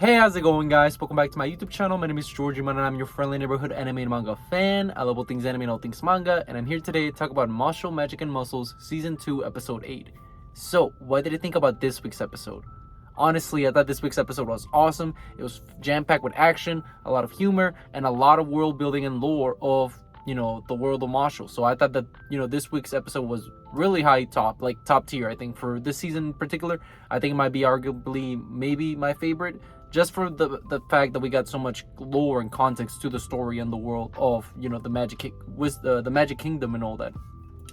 Hey, how's it going, guys? Welcome back to my YouTube channel. My name is Georgie Man, and I'm your friendly neighborhood anime and manga fan. I love all things anime and all things manga, and I'm here today to talk about Mashle, Magic and Muscles Season 2, Episode 8. So, what did you think about this week's episode? Honestly, I thought this week's episode was awesome. It was jam-packed with action, a lot of humor, and a lot of world building and lore of, the world of Mashle. So I thought that, this week's episode was really high top tier, I think, for this season in particular. I think it might be arguably maybe my favorite, just for the fact that we got so much lore and context to the story and the world of the Magic Kingdom and all that.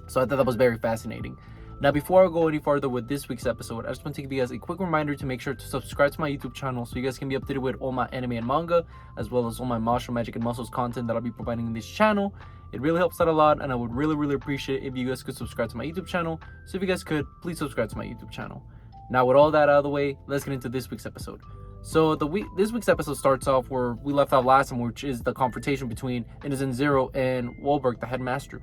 So I thought that was very fascinating. Now, before I go any further with this week's episode, I just want to give you guys a quick reminder to make sure to subscribe to my YouTube channel so you guys can be updated with all my anime and manga, as well as all my Mashle, Magic and Muscles content that I'll be providing in this channel. It really helps out a lot, and I would really appreciate it if you guys could subscribe to my YouTube channel. So if you guys could, please subscribe to my YouTube channel. Now, with all that out of the way, let's get into this week's episode. So this week's episode starts off where we left off last time, which is the confrontation between Innocent Zero and Wahlberg, the headmaster.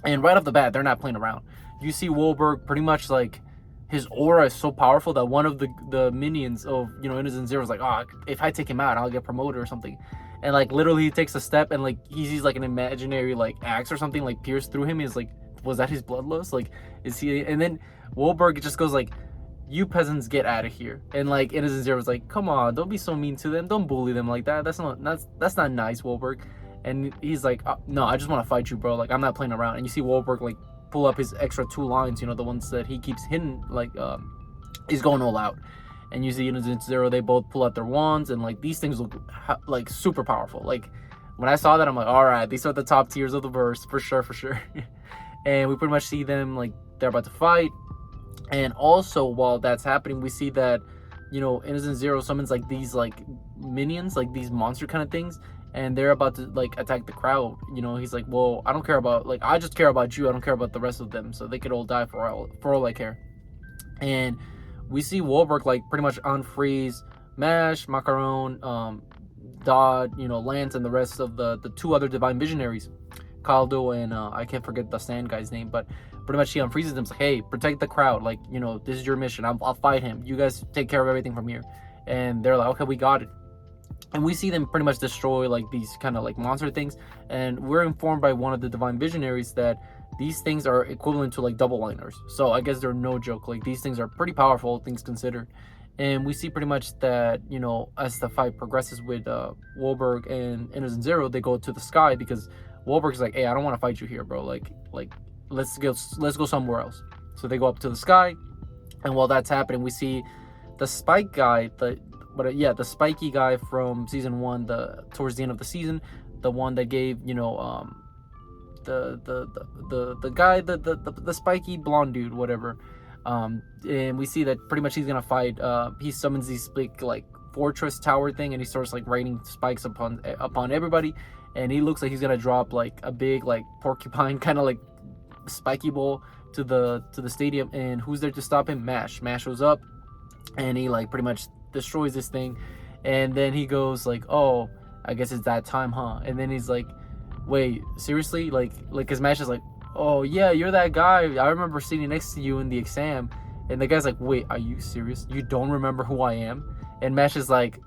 And right off the bat, they're not playing around. You see Wahlberg pretty much like his aura is so powerful that one of the minions of Innocent Zero is like, oh, if I take him out, I'll get promoted or something. And like literally he takes a step and like he sees like an imaginary like axe or something like pierce through him. He's like, was that his bloodlust? Like, is he? And then Wahlberg just goes like, you peasants get out of here. And like Innocent Zero was like, come on, don't be so mean to them, don't bully them like that. That's not nice, Wahlberg. And he's like, no, I just want to fight you, bro. Like, I'm not playing around. And you see Wahlberg like pull up his extra 2 lines, the ones that he keeps hidden, like he's going all out. And you see Innocent Zero, they both pull out their wands, and like these things look like super powerful. Like when I saw that, I'm like, all right, these are the top tiers of the verse for sure. And we pretty much see them like they're about to fight. And also while that's happening, we see that Innocent Zero summons like these like minions, like these monster kind of things, and they're about to like attack the crowd. He's like, well, I don't care about, like, I just care about you, I don't care about the rest of them, so they could all die for all I care. And we see Wahlberg like pretty much unfreeze Mash, Macaron, Dodd, Lance, and the rest of the 2 other divine visionaries, Caldo and I can't forget the sand guy's name, but pretty much he unfreezes them. It's like, hey, protect the crowd, like, this is your mission, I'll fight him, you guys take care of everything from here. And they're like, okay, we got it. And we see them pretty much destroy like these kind of like monster things, and we're informed by one of the divine visionaries that these things are equivalent to like double liners. So I guess they're no joke, like these things are pretty powerful, things considered. And we see pretty much that as the fight progresses with Wahlberg and Innocent Zero, they go to the sky because Wahlberg's like, hey, I don't want to fight you here, bro, like let's go somewhere else. So they go up to the sky, and while that's happening, we see the spike guy, the spiky guy from season 1, towards the end of the season, the one that gave the guy, the spiky blonde dude, whatever. And we see that pretty much he's gonna fight. He summons these big like fortress tower thing, and he starts like raining spikes upon everybody. And he looks like he's gonna drop like a big like porcupine kind of like spiky ball to the stadium. And who's there to stop him? Mash shows up, and he like pretty much destroys this thing. And then he goes like, oh, I guess it's that time, huh? And then he's like, wait, seriously? Like cause Mash is like, oh yeah, you're that guy, I remember sitting next to you in the exam. And the guy's like, wait, are you serious? You don't remember who I am? And Mash is like,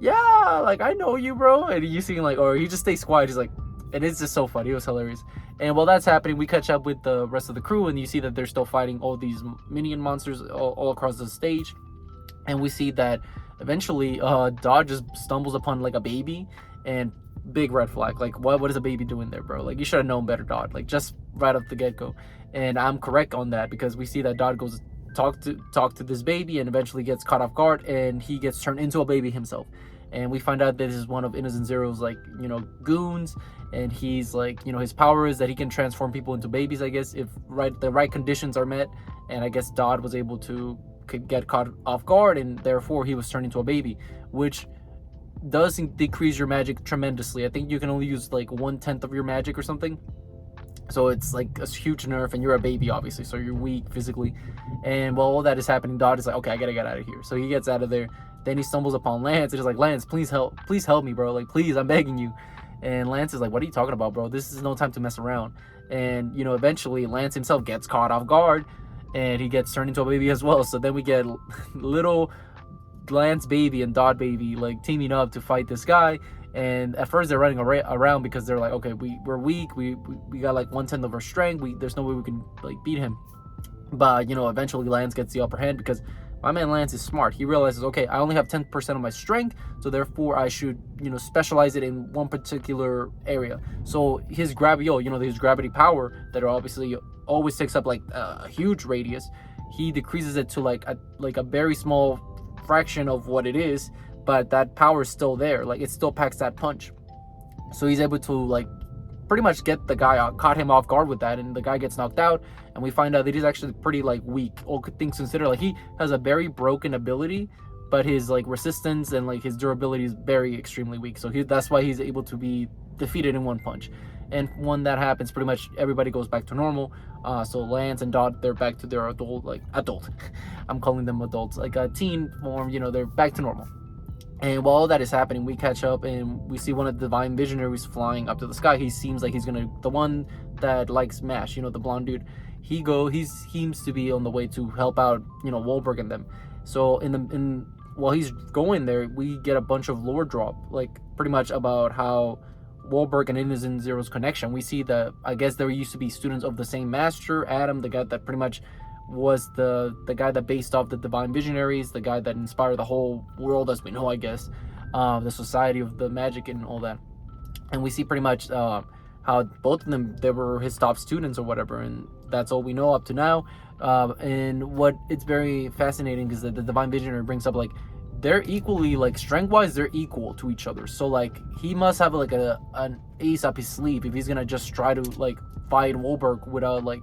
yeah, like I know you, bro. And you see like, or he just stays quiet. He's like, and it's just so funny. It was hilarious. And while that's happening, we catch up with the rest of the crew, and you see that they're still fighting all these minion monsters all across the stage. And we see that eventually Dodd just stumbles upon like a baby, and big red flag. Like, what is a baby doing there, bro? Like, you should have known better, Dodd, like just right off the get-go. And I'm correct on that, because we see that Dodd goes talk to this baby, and eventually gets caught off guard, and he gets turned into a baby himself. And we find out that this is one of Innocent Zero's like goons, and he's like his power is that he can transform people into babies, I guess, if the right conditions are met. And I guess Dodd was able to get caught off guard, and therefore he was turned into a baby, which does decrease your magic tremendously. I think you can only use like 1/10 of your magic or something. So it's like a huge nerf, and you're a baby obviously, so you're weak physically. And while all that is happening, Dodd is like, okay, I gotta get out of here. So he gets out of there. Then he stumbles upon Lance, and he's like, Lance, please help me, bro, like please, I'm begging you. And Lance is like, what are you talking about, bro? This is no time to mess around. And eventually Lance himself gets caught off guard, and he gets turned into a baby as well. So then we get little Lance Baby and Dot Baby like teaming up to fight this guy. And at first they're running around because they're like, okay, we're weak, we got like 1/10 of our strength, there's no way we can like beat him. But you know, eventually Lance gets the upper hand because my man Lance is smart. He realizes, okay, I only have 10% of my strength, so therefore I should, you know, specialize it in one particular area. So his his gravity power that are obviously always takes up like a huge radius, he decreases it to like a very small fraction of what it is, but that power is still there. Like it still packs that punch. So he's able to like pretty much get the guy out, caught him off guard with that, and the guy gets knocked out. And we find out that he's actually pretty like weak, all things considered. Like he has a very broken ability, but his like resistance and like his durability is very extremely weak. So that's why he's able to be defeated in one punch. And when that happens, pretty much everybody goes back to normal. So Lance and Dot, they're back to their adult. I'm calling them adults, like a teen form. You know, they're back to normal. And while all that is happening, we catch up and we see one of the Divine Visionaries flying up to the sky. He seems like he's gonna, the one that likes Mash, you know, the blonde dude. He seems to be on the way to help out, you know, Wahlberg and them. So while he's going there, we get a bunch of lore drop, like pretty much about how Wahlberg and Innocent Zero's connection. We see that I guess there used to be students of the same master, Adam, the guy that pretty much was the guy that based off the Divine Visionaries, the guy that inspired the whole world as we know, I guess, the Society of the Magic and all that. And we see pretty much how both of them, they were his top students or whatever, and that's all we know up to now. And what it's very fascinating is that the Divine Visionary brings up like they're equally, like strength-wise, they're equal to each other. So like he must have like an ace up his sleeve if he's gonna just try to like fight Wahlberg without like,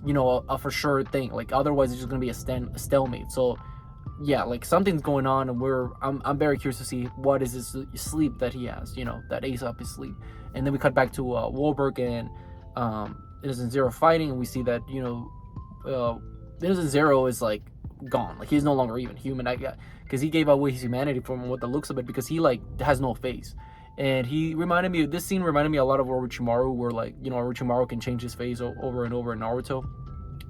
you know, a for sure thing. Like otherwise it's just gonna be a stalemate. So yeah, like something's going on, and I'm very curious to see what is this sleep that he has, you know, that ace up his sleeve. And then we cut back to Wahlberg and Innocent Zero fighting, and we see that, you know, Innocent Zero is like gone. Like he's no longer even human, I guess, because he gave away his humanity from what the looks of it, because he like has no face. And this scene reminded me a lot of Orochimaru, where like, you know, Orochimaru can change his face over and over in Naruto.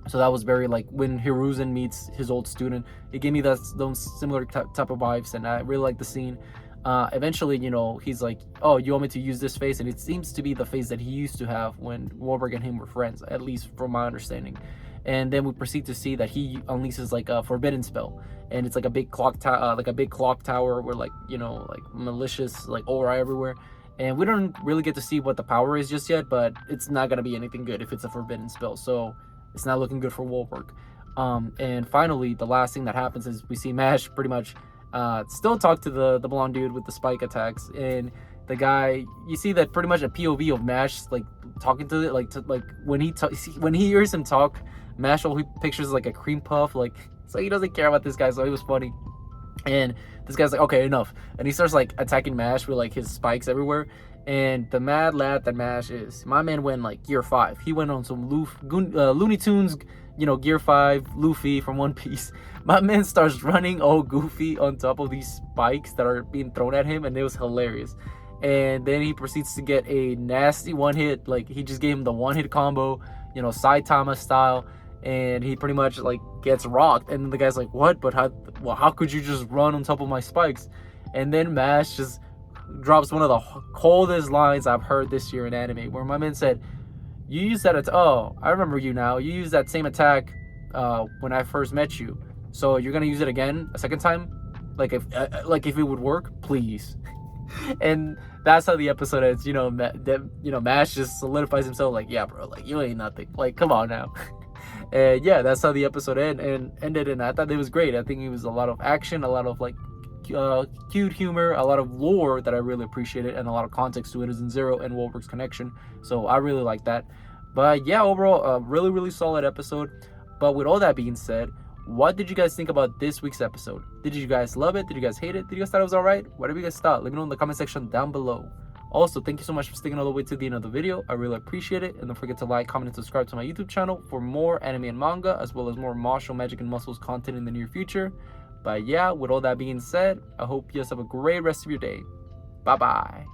So that was very like when Hiruzen meets his old student, it gave me those similar type of vibes, and I really like the scene. Eventually, you know, he's like, oh, you want me to use this face? And it seems to be the face that he used to have when Wahlberg and him were friends, at least from my understanding. And then we proceed to see that he unleashes like a forbidden spell, and it's like a big clock tower where like, you know, like malicious like aura everywhere. And we don't really get to see what the power is just yet, but it's not gonna be anything good if it's a forbidden spell. So it's not looking good for Wahlberg. And finally, the last thing that happens is we see Mash pretty much still talk to the blonde dude with the spike attacks, and the guy, you see that pretty much a POV of Mash like talking to it, like when he hears him talk, Mash all he pictures like a cream puff, like, so he doesn't care about this guy. So it was funny. And this guy's like, okay, enough, and he starts like attacking Mash with like his spikes everywhere. And the mad lad that Mash is, my man went like Gear 5. He went on some Looney Tunes, you know, Gear 5 Luffy from One Piece. My man starts running all goofy on top of these spikes that are being thrown at him, and it was hilarious. And then he proceeds to get a nasty one hit, like he just gave him the one hit combo, you know, Saitama style, and he pretty much like gets rocked. And then the guy's like, what? But how could you just run on top of my spikes? And then Mash just drops one of the coldest lines I've heard this year in anime, where my man said, you used that oh, I remember you now, you used that same attack when I first met you, so you're gonna use it again a second time, like if it would work, please. And that's how the episode ends. You know, Mash just solidifies himself, like, yeah bro, like you ain't nothing, like come on now. And yeah, that's how the episode ended, and I thought it was great. I think it was a lot of action, a lot of like cute humor, a lot of lore that I really appreciated, and a lot of context to Innocent Zero and Wahlberg's connection. So I really like that. But yeah, overall, a really solid episode. But with all that being said, what did you guys think about this week's episode? Did you guys love it? Did you guys hate it? Did you guys thought it was alright? Whatever you guys thought, let me know in the comment section down below. Also, thank you so much for sticking all the way to the end of the video. I really appreciate it. And don't forget to like, comment, and subscribe to my YouTube channel for more anime and manga, as well as more martial magic and muscles content in the near future. But yeah, with all that being said, I hope you guys have a great rest of your day. Bye bye.